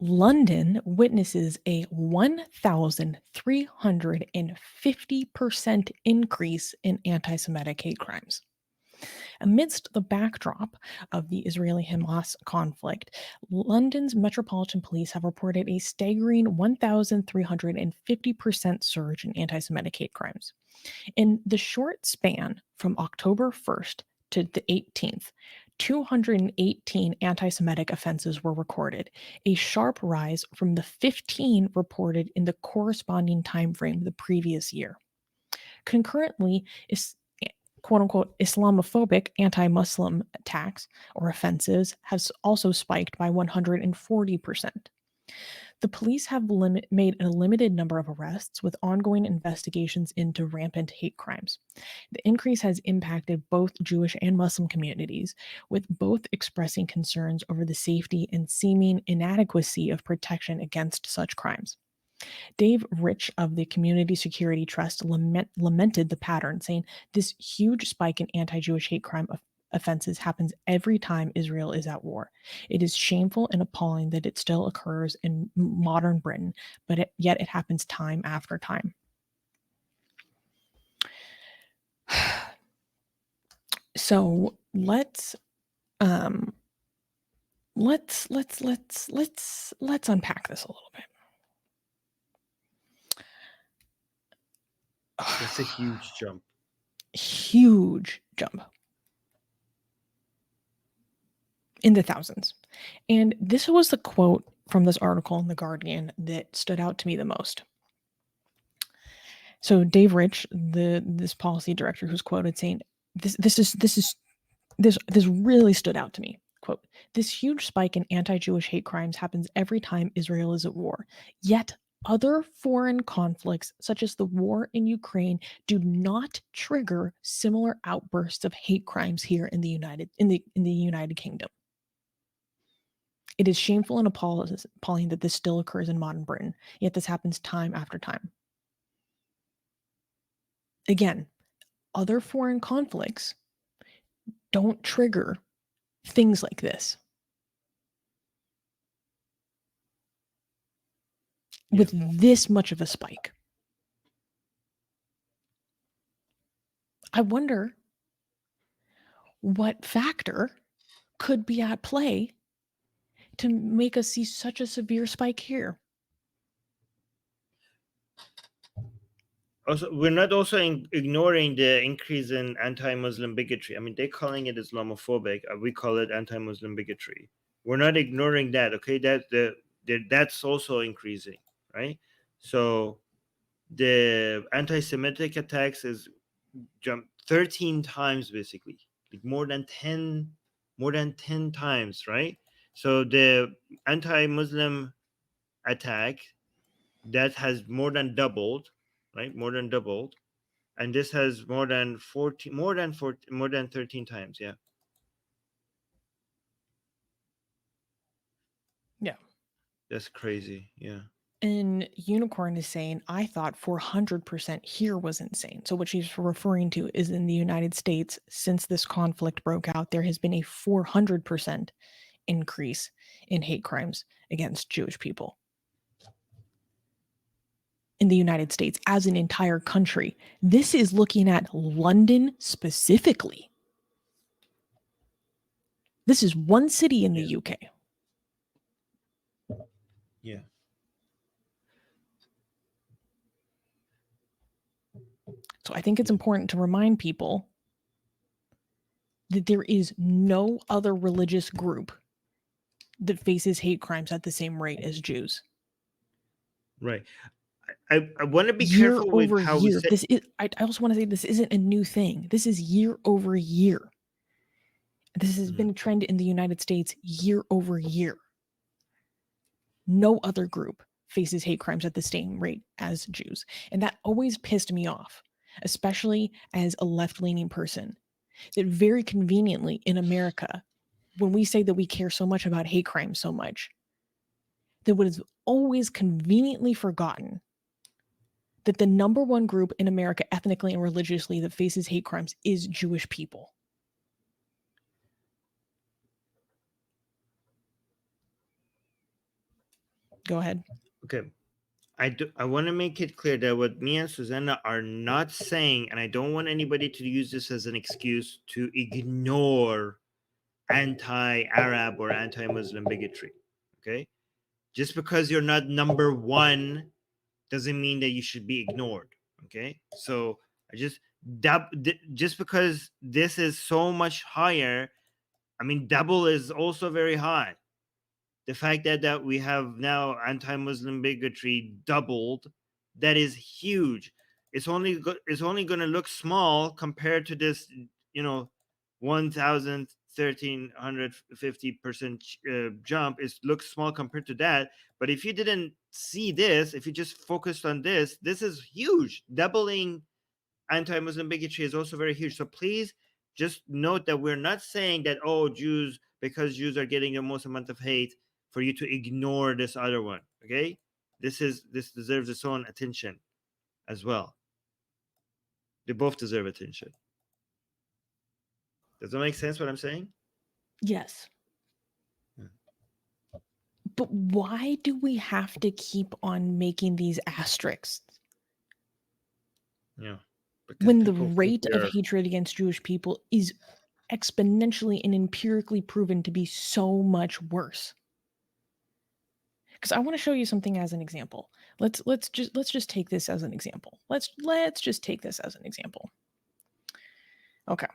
London witnesses a 1,350% increase in anti-Semitic hate crimes. Amidst the backdrop of the Israeli-Hamas conflict, London's Metropolitan Police have reported a staggering 1,350% surge in anti-Semitic hate crimes. In the short span from October 1st to the 18th, 218 anti-Semitic offenses were recorded, a sharp rise from the 15 reported in the corresponding timeframe the previous year. Concurrently, quote-unquote Islamophobic anti-Muslim attacks or offenses has also spiked by 140%. The police have made a limited number of arrests with ongoing investigations into rampant hate crimes. The increase has impacted both Jewish and Muslim communities, with both expressing concerns over the safety and seeming inadequacy of protection against such crimes. Dave Rich of the Community Security Trust lamented the pattern, saying, "This huge spike in anti-Jewish hate crime offenses happens every time Israel is at war. It is shameful and appalling that it still occurs in modern Britain, but yet it happens time after time." So let's unpack this a little bit. That's a huge jump. Huge jump. In the thousands. And this was the quote from this article in The Guardian that stood out to me the most. So Dave Rich, this policy director who's quoted saying, this really stood out to me. Quote, "This huge spike in anti-Jewish hate crimes happens every time Israel is at war. Yet other foreign conflicts, such as the war in Ukraine, do not trigger similar outbursts of hate crimes here in the United Kingdom. It is shameful and appalling that this still occurs in modern Britain, yet this happens time after time." Again, other foreign conflicts don't trigger things like this. With this much of a spike. I wonder what factor could be at play to make us see such a severe spike here. Also, we're not also ignoring the increase in anti-Muslim bigotry. I mean, they're calling it Islamophobic. We call it anti-Muslim bigotry. We're not ignoring that. Okay, that's also increasing, right? So the anti-Semitic attacks is jumped 13 times, basically, like more than 10 times, right? So the anti-Muslim attack that has more than doubled, right? More than doubled. And this has more than 13 times. Yeah. Yeah. That's crazy. Yeah. And Unicorn is saying, "I thought 400% here was insane." So what she's referring to is in the United States, since this conflict broke out, there has been a 400% increase in hate crimes against Jewish people. In the United States as an entire country. This is looking at London specifically. This is one city in the UK. Yeah. So I think it's important to remind people that there is no other religious group that faces hate crimes at the same rate as Jews. Right. I want to be careful with how we say. This is. I also want to say this isn't a new thing. This is year over year. This has been a trend in the United States year over year. No other group faces hate crimes at the same rate as Jews. And that always pissed me off, especially as a left-leaning person, that very conveniently in America, when we say that we care so much about hate crimes so much, that what is always conveniently forgotten that the number one group in America ethnically and religiously that faces hate crimes is Jewish people. Go ahead. Okay. I want to make it clear that what me and Susanna are not saying, and I don't want anybody to use this as an excuse to ignore anti-Arab or anti-Muslim bigotry. Okay, just because you're not number one doesn't mean that you should be ignored. Okay, so I just because this is so much higher, I mean, double is also very high. The fact that we have now anti-Muslim bigotry doubled, that is huge. It's only going to look small compared to this, 1,1350% jump. It looks small compared to that. But if you didn't see this, if you just focused on this is huge. Doubling anti-Muslim bigotry is also very huge. So please just note that we're not saying that, Jews, because Jews are getting the most amount of hate, for you to ignore this other one. Okay, this deserves its own attention as well. They both deserve attention. Does that make sense what I'm saying? Yes. But why do we have to keep on making these asterisks? Yeah. When the rate of hatred against Jewish people is exponentially and empirically proven to be so much worse. Because I want to show you something as an example. Let's just take this as an example. Let's just take this as an example. Okay.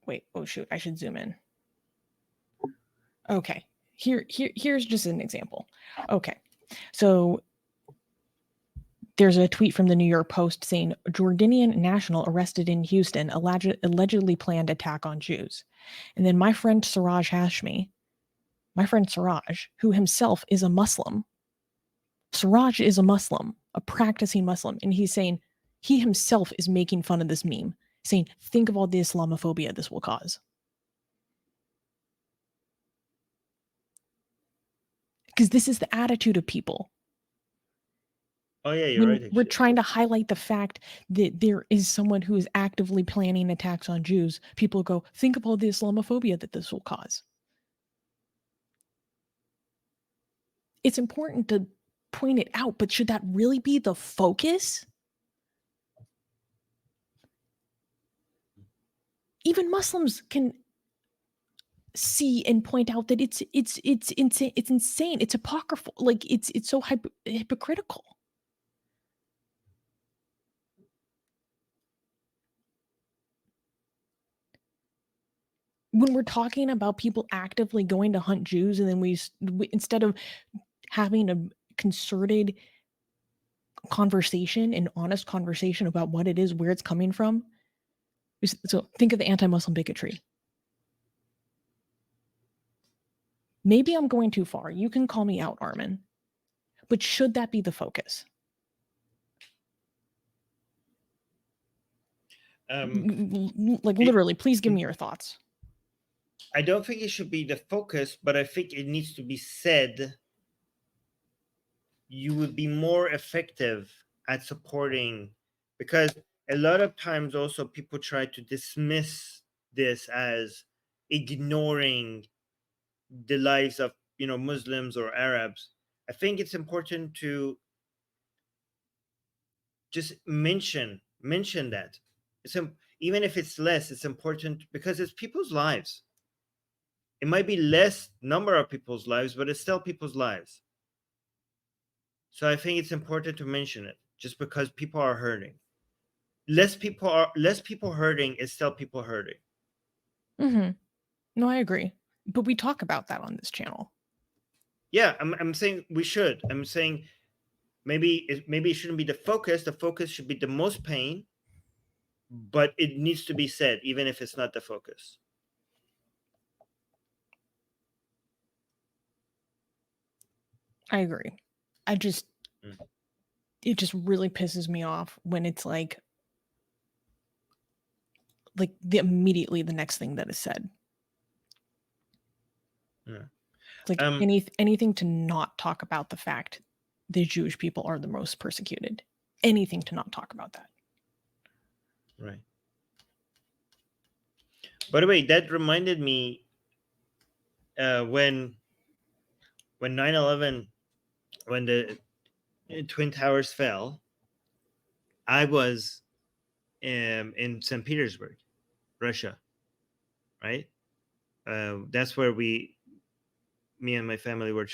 Wait, oh shoot, I should zoom in. Okay. Here's just an example. Okay. So there's a tweet from the New York Post saying Jordanian national arrested in Houston allegedly planned attack on Jews. And then my friend Siraj Hashmi, who himself is a Muslim, Siraj is a Muslim, a practicing Muslim, and he's saying he himself is making fun of this meme, saying, think of all the Islamophobia this will cause. Because this is the attitude of people. Oh yeah, you're right. We're trying to highlight the fact that there is someone who is actively planning attacks on Jews. People go, think of all the Islamophobia that this will cause. It's important to point it out, but should that really be the focus? Even Muslims can see and point out that it's insane. It's insane. It's apocryphal. Like it's so hypocritical. When we're talking about people actively going to hunt Jews, and then we instead of having a concerted conversation, an honest conversation about what it is, where it's coming from. So think of the anti-Muslim bigotry. Maybe I'm going too far. You can call me out, Armin. But should that be the focus? Like literally, please give me your thoughts. I don't think it should be the focus, but I think it needs to be said. You would be more effective at supporting, because a lot of times also people try to dismiss this as ignoring the lives of Muslims or Arabs. I think it's important to just mention that. Even if it's less, it's important because it's people's lives. It might be less number of people's lives, but it's still people's lives. So I think it's important to mention it, just because people are hurting. Less people hurting is still people hurting. Mm-hmm. No, I agree. But we talk about that on this channel. Yeah, I'm saying we should. I'm saying maybe it shouldn't be the focus. The focus should be the most pain, but it needs to be said, even if it's not the focus. I agree. It just really pisses me off when it's like immediately the next thing that is said. Yeah. Like anything to not talk about the fact the Jewish people are the most persecuted. Anything to not talk about that. Right. By the way, that reminded me when when 9/11, when the Twin Towers fell, I was in St. Petersburg, Russia, right? That's where me and my family were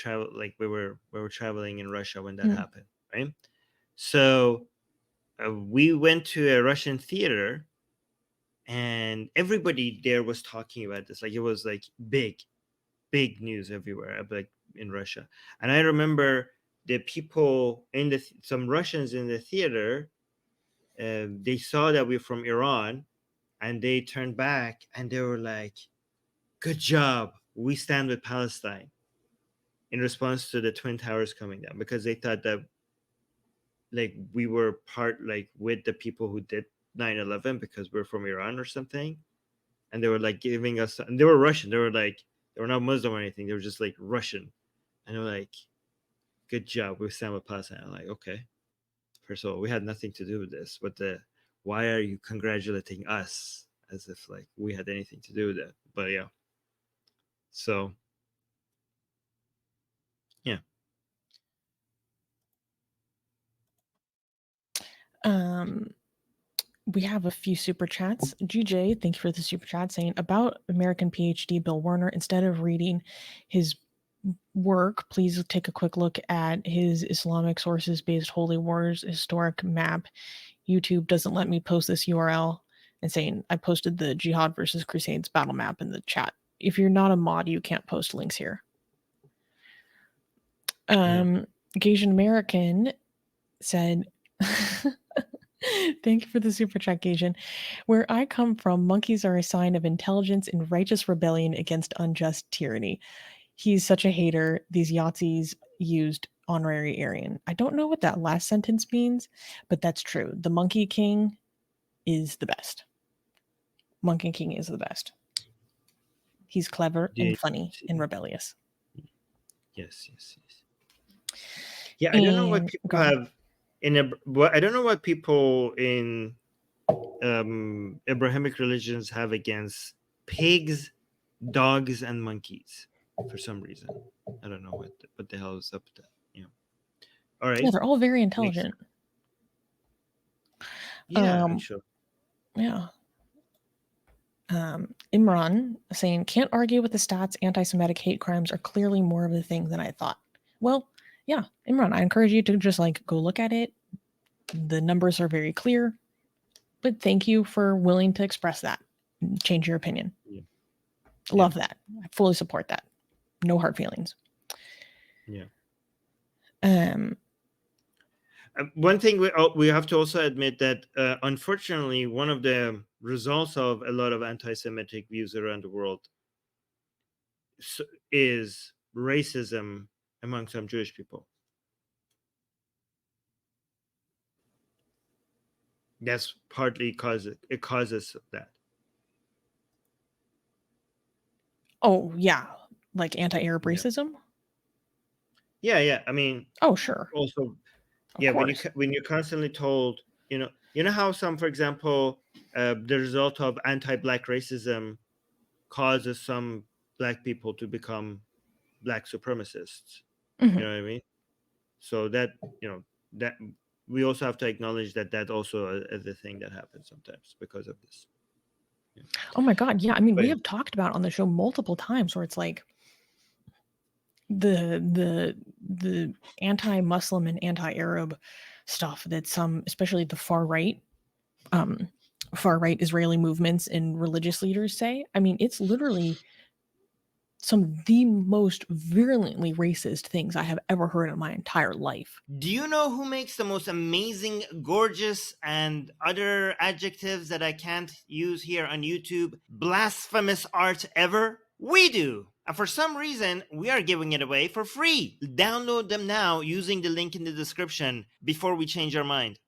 we were traveling in Russia when that happened, right? So we went to a Russian theater, and everybody there was talking about this. Like, it was like big news everywhere, like in Russia. And I remember the people in some Russians in the theater, they saw that we're from Iran, and they turned back and they were like, "Good job, we stand with Palestine," in response to the Twin Towers coming down, because they thought that like we were part, like, with the people who did 9/11 because we're from Iran or something. And they were like giving us, and they were Russian. They were not Muslim or anything. They were just like Russian. And they were like, "Good job, we stand with Palestine." I'm like, okay. First of all, we had nothing to do with this. But why are you congratulating us as if like we had anything to do with it? But yeah. So yeah. We have a few super chats. GJ, thank you for the super chat, saying about American PhD Bill Werner, instead of reading his work, please take a quick look at his Islamic sources based Holy Wars historic map. YouTube doesn't let me post this URL, and saying I posted the Jihad versus Crusades battle map in the chat. If you're not a mod, you can't post links here. Gasian American said, thank you for the super chat, Gasian. Where I come from, monkeys are a sign of intelligence and righteous rebellion against unjust tyranny. He's such a hater. These Yahtzees used honorary Aryan. I don't know what that last sentence means, but that's true. The Monkey King is the best. Monkey King is the best. He's clever and funny and rebellious. Yes. Yeah, I don't know what And people have I don't know what people in Abrahamic religions have against pigs, dogs, and monkeys for some reason. I don't know what the hell is up with that. Yeah. All right. Yeah, they're all very intelligent. Yeah, actually. Yeah. Imran saying, can't argue with the stats. Anti-Semitic hate crimes are clearly more of a thing than I thought. Well, yeah, Imran, I encourage you to just like go look at it. The numbers are very clear, but thank you for willing to express that, change your opinion. Yeah. Love that. I fully support that. No hard feelings. Yeah. One thing we have to also admit that unfortunately, one of the results of a lot of anti-Semitic views around the world is racism among some Jewish people. That's partly causes that. Oh yeah, like anti-Arab racism. Yeah. I mean, oh sure. Also, yeah, when you're constantly told, you know how some, for example, the result of anti-Black racism causes some Black people to become Black supremacists. You know what I mean? So that that we also have to acknowledge that also is a thing that happens sometimes because of this. Yeah. Oh my God, yeah. I mean, we have talked about on the show multiple times where it's like the anti-Muslim and anti-Arab stuff that some, especially the far right Israeli movements and religious leaders say. I mean, it's literally some of the most virulently racist things I have ever heard in my entire life. Do you know who makes the most amazing, gorgeous, and other adjectives that I can't use here on YouTube, blasphemous art ever? We do! And for some reason, we are giving it away for free. Download them now using the link in the description before we change our mind.